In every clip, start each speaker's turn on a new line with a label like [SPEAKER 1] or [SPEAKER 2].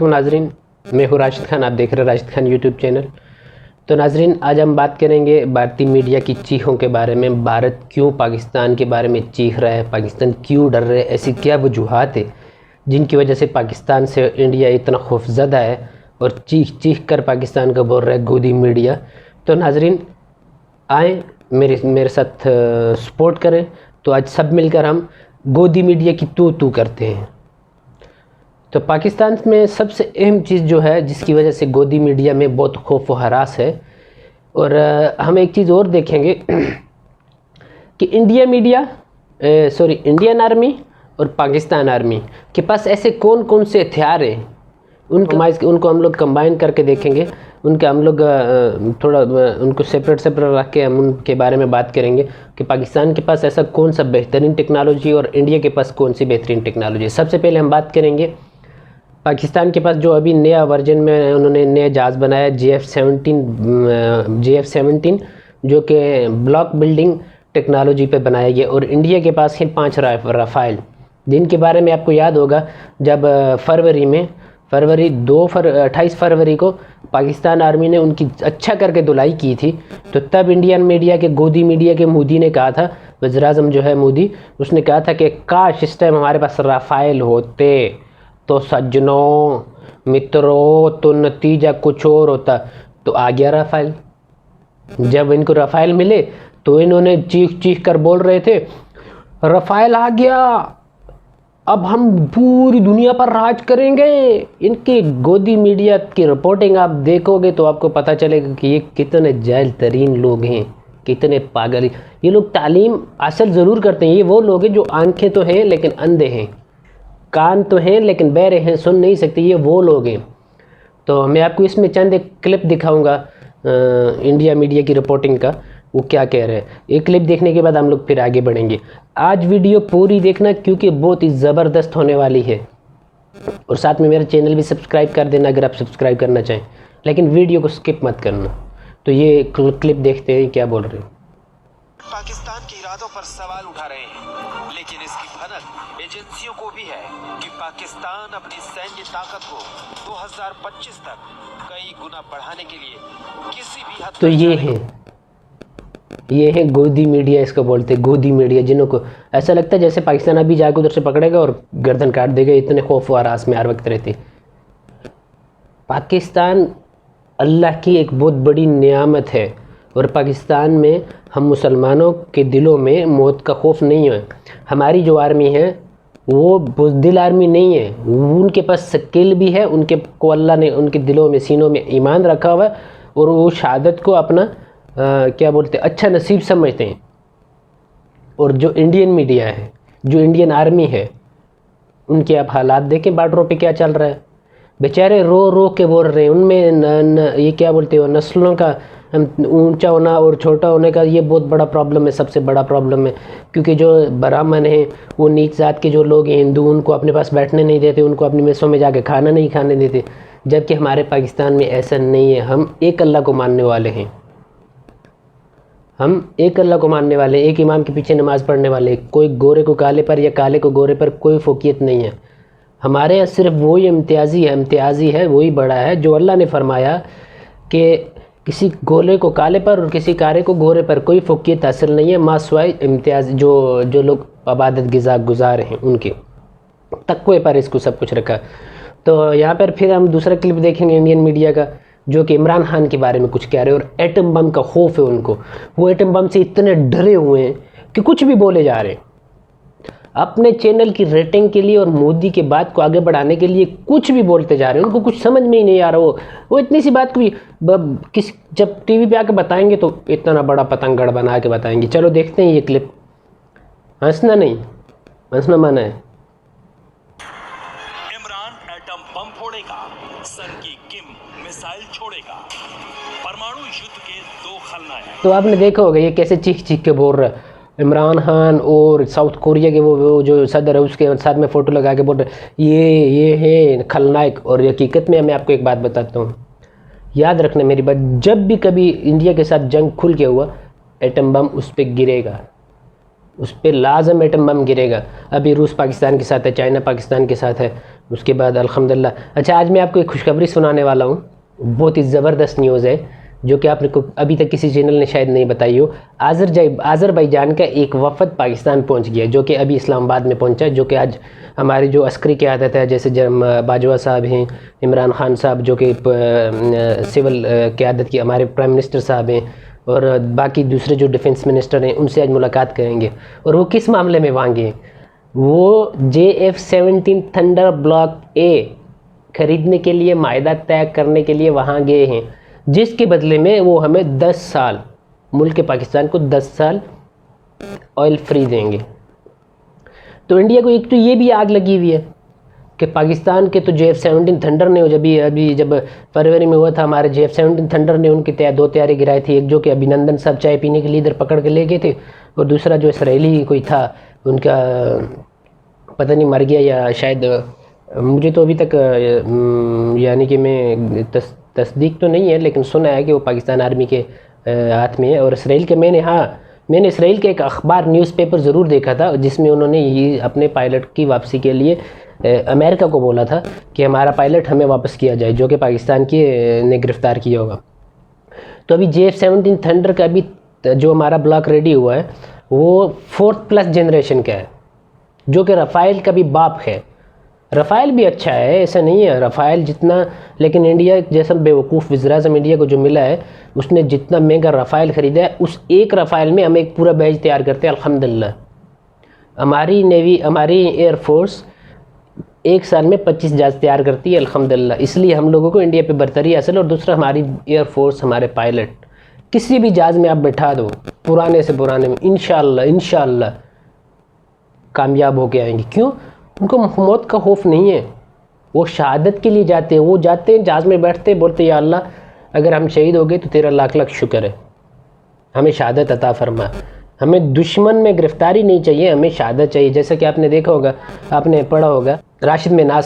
[SPEAKER 1] नाजरीन, मैं हूँ राशिद खान, आप देख रहे हैं राशिद खान यूट्यूब चैनल। तो नाजरीन, आज हम बात करेंगे भारतीय मीडिया की चीखों के बारे में। भारत क्यों पाकिस्तान के बारे में चीख रहा है, पाकिस्तान क्यों डर रहा है, ऐसी क्या वजूहात है जिनकी वजह से पाकिस्तान से इंडिया इतना खौफज़दा है और चीख चीख कर पाकिस्तान का बोल रहा है गोदी मीडिया। तो नाजरीन आए मेरे साथ सपोर्ट करें, तो आज सब मिलकर हम गोदी मीडिया की तू करते हैं। तो पाकिस्तान में सबसे अहम चीज़ जो है जिसकी वजह से गोदी मीडिया में बहुत खौफ व हरास है, और हम एक चीज़ और देखेंगे कि इंडियन आर्मी और पाकिस्तान आर्मी के पास ऐसे कौन कौन से हथियार हैं, उनको हम लोग कंबाइन करके देखेंगे। हम लोग थोड़ा उनको सेपरेट रख के हम उनके बारे में बात करेंगे कि पाकिस्तान के पास ऐसा कौन सा बेहतरीन टेक्नोलॉजी और इंडिया के पास कौन सी बेहतरीन टेक्नोलॉजी। सबसे पहले हम बात करेंगे पाकिस्तान के पास जो अभी नया वर्जन में उन्होंने नया जहाज़ बनाया JF-17, जो कि ब्लॉक बिल्डिंग टेक्नोलॉजी पे बनाया गया, और इंडिया के पास है 5 राफेल, जिनके बारे में आपको याद होगा जब 28 फरवरी को पाकिस्तान आर्मी ने उनकी अच्छा करके धुलाई की थी, तो तब इंडियन मीडिया के गोदी मीडिया के मोदी ने कहा था, वज़ीर-ए-आज़म जो है मोदी, उसने कहा था कि काश इस टाइम हमारे पास राफेल होते तो सज्जनों मित्रों तो नतीजा कुछ और होता। तो आ गया राफेल। जब इनको राफेल मिले तो इन्होंने चीख चीख कर बोल रहे थे राफेल आ गया, अब हम पूरी दुनिया पर राज करेंगे। इनकी गोदी मीडिया की रिपोर्टिंग आप देखोगे तो आपको पता चलेगा कि ये कितने जाहिल तरीन लोग हैं, कितने पागल। ये लोग तालीम हासिल ज़रूर करते हैं। ये वो लोग हैं जो आंखें तो हैं लेकिन अंधे हैं, कान तो हैं लेकिन बहरे हैं, सुन नहीं सकते। ये वो लोग हैं। तो मैं आपको इसमें चंद एक क्लिप दिखाऊंगा इंडिया मीडिया की रिपोर्टिंग का, वो क्या कह रहे हैं। एक क्लिप देखने के बाद हम लोग फिर आगे बढ़ेंगे। आज वीडियो पूरी देखना क्योंकि बहुत ही ज़बरदस्त होने वाली है, और साथ में मेरा चैनल भी सब्सक्राइब कर देना अगर आप सब्सक्राइब करना चाहें, लेकिन वीडियो को स्किप मत करना। तो ये क्लिप देखते हैं क्या बोल रहे हैं।
[SPEAKER 2] पाकिस्तान के इरादों पर सवाल उठा रहे हैं, लेकिन इसकी भनक एजेंसियों को भी है कि पाकिस्तान अपनी सैन्य ताकत को 2025 तक कई गुना बढ़ाने के लिए किसी भी हद।
[SPEAKER 1] तो ये है गोदी मीडिया, इसको बोलते हैं गोदी मीडिया, जिन्हों को ऐसा लगता है जैसे पाकिस्तान अभी जाकर उधर से पकड़ेगा और गर्दन काट देगा, इतने खौफ व हरास में हर वक्त रहते। पाकिस्तान अल्लाह की एक बहुत बड़ी नियामत है, और पाकिस्तान में हम मुसलमानों के दिलों में मौत का खौफ नहीं है। हमारी जो आर्मी है वो बुज़दिल आर्मी नहीं है, उनके पास स्किल भी है, उनके को अल्लाह ने उनके दिलों में सीनों में ईमान रखा हुआ है, और वो शहादत को अपना क्या बोलते हैं अच्छा नसीब समझते हैं। और जो इंडियन मीडिया है, जो इंडियन आर्मी है, उनके आप हालात देखें बॉर्डरों पे क्या चल रहा है। बेचारे रो रो के बोल रहे हैं। उनमें ये क्या बोलते हो, नस्लों का ऊंचा होना और छोटा होने का ये बहुत बड़ा प्रॉब्लम है, सबसे बड़ा प्रॉब्लम है। क्योंकि जो ब्राह्मण हैं, वो नीच जात के जो लोग हैं हिंदू, उनको अपने पास बैठने नहीं देते, उनको अपनी मेसों में जाके खाना नहीं खाने देते। जबकि हमारे पाकिस्तान में ऐसा नहीं है। हम एक अल्लाह को मानने वाले हैं, हम एक अल्लाह को मानने वाले, एक इमाम के पीछे नमाज़ पढ़ने वाले। कोई गोरे को काले पर या काले को गोरे पर कोई फोकियत नहीं है। हमारे यहाँ सिर्फ वही इम्तियाज़ी है, वही बड़ा है जो अल्लाह ने फरमाया कि किसी गोरे को काले पर और किसी कारे को गोरे पर कोई फोकियत हासिल नहीं है, मासवाई इम्तियाज़ जो लोग इबादत गुजार हैं उनके तक़वे पर इसको सब कुछ रखा। तो यहाँ पर फिर हम दूसरा क्लिप देखेंगे इंडियन मीडिया का, जो कि इमरान खान के बारे में कुछ कह रहे हैं, और एटम बम का खौफ है उनको। वो एटम बम से इतने डरे हुए हैं कि कुछ भी बोले जा रहे हैं। अपने चैनल की रेटिंग के लिए और मोदी के बात को आगे बढ़ाने के लिए कुछ भी बोलते जा रहे हैं। उनको कुछ समझ में ही नहीं आ रहा। वो इतनी सी बात को भी जब टीवी पे आके बताएंगे तो इतना बड़ा पतंगड़ बना के बताएंगे। चलो देखते हैं ये क्लिप। हंसना नहीं, हंसना माना है।
[SPEAKER 3] इमरान एटम बम फोड़ेगा, सन की किम मिसाइल छोड़ेगा, परमाणु युद्ध के 2 खलनायक।
[SPEAKER 1] तो आपने देखा होगा ये कैसे चीख चीख के बोल रहा है। इमरान खान और साउथ कोरिया के वो जो सदर है उसके साथ में फ़ोटो लगा के बोल रहे ये है खलनायक। और हकीकत में मैं आपको एक बात बताता हूँ, याद रखना मेरी बात, जब भी कभी इंडिया के साथ जंग खुल के हुआ, एटम बम उस पर गिरेगा, उस पर लाजम एटम बम गिरेगा। अभी रूस पाकिस्तान के साथ है, चाइना पाकिस्तान के साथ है, उसके बाद अल्हम्दुलिल्लाह। अच्छा, आज मैं आपको एक खुशखबरी सुनाने वाला हूँ, बहुत ही ज़बरदस्त न्यूज़ है जो कि आपने को अभी तक किसी चैनल ने शायद नहीं बताई हो। आज़रबाईजान का एक वफ़द पाकिस्तान पहुँच गया, जो कि अभी इस्लामाबाद में पहुँचा है, जो कि आज हमारे जो अस्करी क़यादत है, जैसे बाजवा साहब हैं, इमरान खान साहब जो कि सिविल क़यादत की, हमारे प्राइम मिनिस्टर साहब हैं, और बाकी दूसरे जो डिफेंस मिनिस्टर हैं, उनसे आज मुलाकात करेंगे। और वो किस मामले में वहाँ गए? वो JF-17 थंडर ब्लॉक ए खरीदने के लिए, मायदा तय करने के लिए वहाँ गए हैं, जिसके बदले में वो हमें 10 साल, मुल्क पाकिस्तान को 10 साल ऑयल फ्री देंगे। तो इंडिया को एक तो ये भी आग लगी हुई है कि पाकिस्तान के तो JF-17 थंडर ने, जब फरवरी में हुआ था, हमारे JF-17 थंडर ने उनकी 2 तैयारी गिराई थी। एक जो कि अभिनंदन साहब चाय पीने के लिए इधर पकड़ के ले गए थे, और दूसरा जो इसराइली कोई था, उनका पता नहीं मर गया या शायद, मुझे तो अभी तक यानी कि मैं तस्दीक तो नहीं है, लेकिन सुना है कि वो पाकिस्तान आर्मी के हाथ में है। और इसराइल के मैंने इसराइल के एक अखबार न्यूज़पेपर ज़रूर देखा था, जिसमें उन्होंने ये अपने पायलट की वापसी के लिए अमेरिका को बोला था कि हमारा पायलट हमें वापस किया जाए, जो कि पाकिस्तान की ने गिरफ़्तार किया होगा। तो अभी JF-17 थंडर का अभी जो हमारा ब्लॉक रेडी हुआ है, वो 4th+ जनरेशन का है, जो कि रफ़ाइल का भी बाप है। रफ़ाइल भी अच्छा है, ऐसा नहीं है रफ़ाइल जितना, लेकिन इंडिया जैसा बेवकूफ़ वज़ीर-ए-आज़म इंडिया को जो मिला है, उसने जितना महंगा रफ़ाइल ख़रीदा है, उस एक रफ़ाइल में हम एक पूरा बैच तैयार करते हैं अल्हम्दुलिल्लाह। हमारी नेवी, हमारी एयरफोर्स एक साल में 25 जहाज़ तैयार करती है अल्हम्दुलिल्लाह। इसलिए हम लोगों को इंडिया पे बरतरी हासिल। और दूसरा, हमारी एयरफोर्स, हमारे पायलट किसी भी जहाज़ में आप बैठा दो, पुराने से पुराने में, इंशाअल्लाह कामयाब होके आएंगे। क्यों? उनको मौत का खौफ नहीं है, वो शहादत के लिए जाते हैं। वो जाते हैं, जहाज़ में बैठते, बोलते या अल्लाह, अगर हम शहीद हो गए तो तेरा लाख लाख शुक्र है, हमें शहादत अता फरमा। हमें दुश्मन में गिरफ्तारी नहीं चाहिए, हमें शहादत चाहिए। जैसा कि आपने देखा होगा, आपने पढ़ा होगा, राशिद मिन्हाज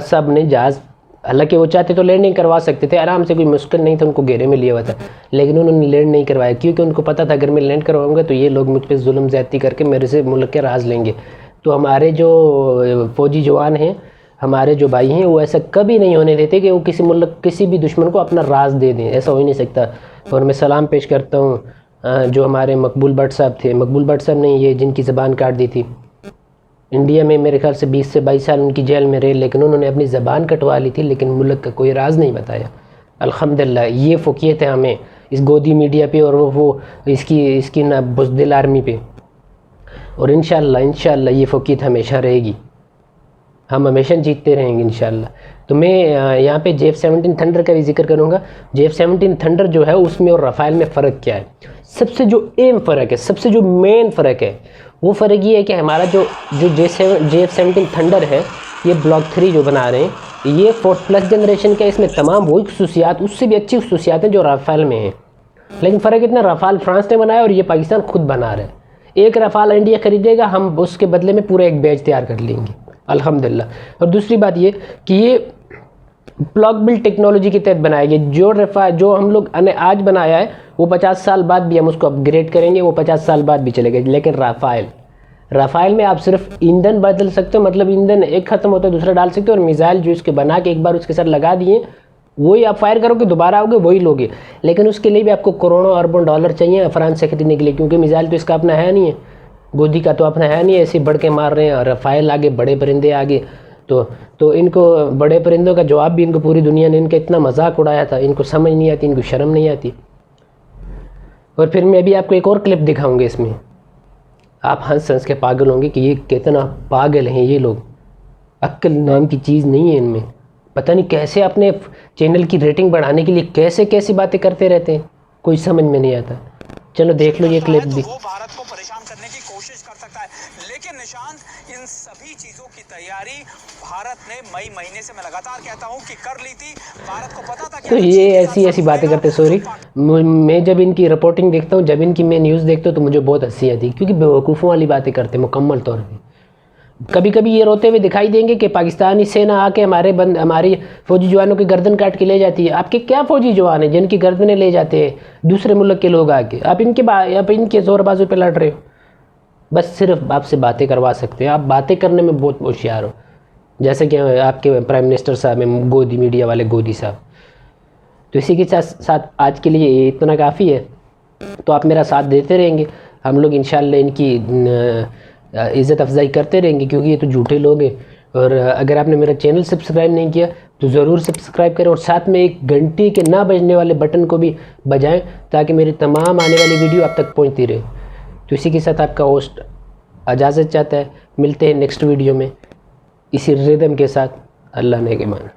[SPEAKER 1] साहब ने जहाज़, हालांकि वो चाहते तो लैंडिंग करवा सकते थे आराम से, कोई मुश्किल नहीं था, उनको घेरे में लिया हुआ था, लेकिन उन्होंने लैंड नहीं करवाया, क्योंकि उनको पता था अगर मैं लैंड करवाऊंगा तो ये लोग मुझ पर जुल्म ज़्यादती करके मेरे से मुल्क के राज लेंगे। तो हमारे जो फ़ौजी जवान हैं, हमारे जो भाई हैं, वो ऐसा कभी नहीं होने देते कि वो किसी मुल्क, किसी भी दुश्मन को अपना राज दे दें, ऐसा हो ही नहीं सकता। और मैं सलाम पेश करता हूँ जो हमारे मकबूल भट्ट साहब थे, मकबूल भट्ट साहब ने ये जिनकी ज़बान काट दी थी, इंडिया में मेरे ख्याल से 20 से 22 साल उनकी जेल में रहे, लेकिन उन्होंने अपनी ज़बान कटवा ली थी, लेकिन मुल्क का कोई राज नहीं बताया। अल्हम्दुलिल्लाह ये फ़ोकियत है हमें इस गोदी मीडिया पे, और वो इसकी ना बुज़दिल आर्मी पे। और इंशाअल्लाह ये फ़ोकियत हमेशा रहेगी, हम हमेशा जीतते रहेंगे इंशाअल्लाह। तो मैं यहाँ पे JF-17 थंडर का भी जिक्र करूँगा। JF-17 थंडर जो है, उसमें और रफ़ाइल में फ़र्क क्या है? सबसे जो अहम फ़र्क है, सबसे जो मेन फ़र्क है, वो फ़र्क ये है कि हमारा जो JF-17 थंडर है, ये ब्लॉक 3 जो बना रहे हैं, ये 4th+ जनरेशन का। इसमें तमाम वही खसूसियात, उससे भी अच्छी खसूसियात हैं जो रफ़ाइल में हैं, लेकिन फ़र्क इतना, रफ़ाइल फ्रांस ने बनाया और ये पाकिस्तान खुद बना रहा है। एक रफ़ाल इंडिया ख़रीदेगा, हम उसके बदले में पूरा एक बैच तैयार कर लेंगे अल्हम्दुलिल्लाह। और दूसरी बात ये कि ये ब्लॉक बिल्ड टेक्नोलॉजी के तहत बनाया गया। जो हम लोग ने आज बनाया है, वो 50 साल बाद भी हम उसको अपग्रेड करेंगे, वो 50 साल बाद भी चलेगा। लेकिन रफ़ाइल में आप सिर्फ ईंधन बदल सकते हो, मतलब ईंधन एक ख़त्म होता है दूसरा डाल सकते हो, और मिसाइल जो इसके बना के एक बार उसके साथ लगा दिए, वही आप फायर करोगे, दोबारा आओगे, वही लोगे। लेकिन उसके लिए भी आपको करोड़ों अरबों डॉलर चाहिए फ्रांस से खरीदने के लिए, क्योंकि मिसाइल तो इसका अपना है नहीं है, गोदी का तो अपना है नहीं है, ऐसे बढ़ के मार रहे हैं। रफ़ाइल आगे, बड़े परिंदे आगे, तो इनको बड़े परिंदों का जवाब भी इनको पूरी दुनिया ने इनका इतना मजाक उड़ाया था, इनको समझ नहीं आती, इनको शर्म नहीं आती। और फिर मैं अभी आपको एक और क्लिप दिखाऊंगा, इसमें आप हंस के पागल होंगे कि ये कितना पागल हैं ये लोग, अक्ल नाम की चीज़ नहीं है इनमें। पता नहीं कैसे अपने चैनल की रेटिंग बढ़ाने के लिए कैसे कैसी बातें करते रहते हैं, कोई समझ में नहीं आता। चलो देख लो ये क्लिप भी।
[SPEAKER 4] वो भारत को परेशान करने की कोशिश कर सकता है, लेकिन निशांत इन सभी चीजों की तैयारी भारत ने मई महीने से, मैं लगातार कहता हूं कि कर ली थी। भारत को पता था कि
[SPEAKER 1] तो ये ऐसी बातें करते। सॉरी, मैं जब इनकी रिपोर्टिंग देखता हूँ, जब इनकी मैं न्यूज़ देखता हूँ, तो मुझे बहुत हंसी आती है, क्योंकि बेवकूफ़ों वाली बातें करते मुकम्मल तौर पर। कभी कभी ये रोते हुए दिखाई देंगे कि पाकिस्तानी सेना आके हमारी फ़ौजी जवानों की गर्दन काट के ले जाती है। आपके क्या फ़ौजी जवान हैं जिनकी गर्दनें ले जाते हैं दूसरे मुल्क के लोग आके? आप इनके ज़ोर बाजू पे लड़ रहे हो, बस सिर्फ आपसे बातें करवा सकते हैं। आप बातें करने में बहुत होशियार हो, जैसे कि आपके प्राइम मिनिस्टर साहब हैं, गोदी मीडिया वाले गोदी साहब। तो इसी के साथ आज के लिए इतना काफ़ी है। तो आप मेरा साथ देते रहेंगे, हम लोग इंशाल्लाह इनकी इज़्ज़त अफजाई करते रहेंगे, क्योंकि ये तो झूठे लोग हैं। और अगर आपने मेरा चैनल सब्सक्राइब नहीं किया तो ज़रूर सब्सक्राइब करें, और साथ में एक घंटी के ना बजने वाले बटन को भी बजाएं, ताकि मेरी तमाम आने वाली वीडियो आप तक पहुंचती रहे। तो इसी के साथ आपका होस्ट इजाज़त चाहता है, मिलते हैं नेक्स्ट वीडियो में इसी रिदम के साथ। अल्लाह ने के मान।